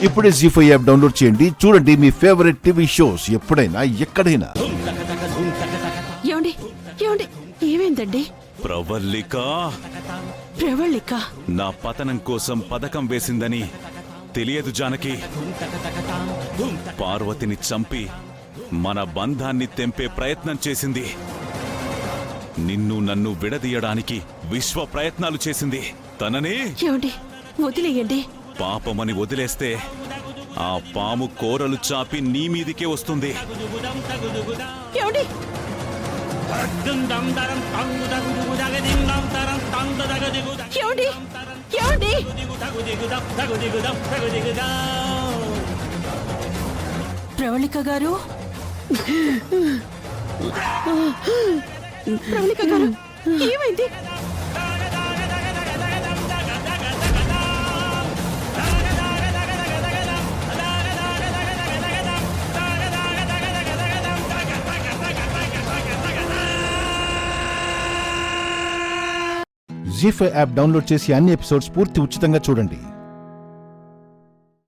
ఇప్పుడే జీ5 app download చేయండి. చూడండి మీ ఫేవరెట్ టీవీ షోస్ ఎప్పుడైనా ఎక్కడైనా. ఏమండి ఏమండి ఏమైందండి? ప్రవల్లిక నా పతనం కోసం పథకం వేసిందని తెలియదు జానకి. పార్వతిని చంపి మన బంధాన్ని తెంపే ప్రయత్నం చేసింది. నిన్ను నన్ను విడదీయడానికి విశ్వ ప్రయత్నాలు చేసింది. తనని వదిలేయండి. పాపమని వదిలేస్తే ఆ పాము కోరలు చాపి నీ మీదికే వస్తుంది. ప్రవళిక గారు, ప్రవళిక గారు ఏమైంది? జీ5 యాప్ డౌన్లోడ్ చేసి అన్ని ఎపిసోడ్స్ పూర్తి ఉచితంగా చూడండి.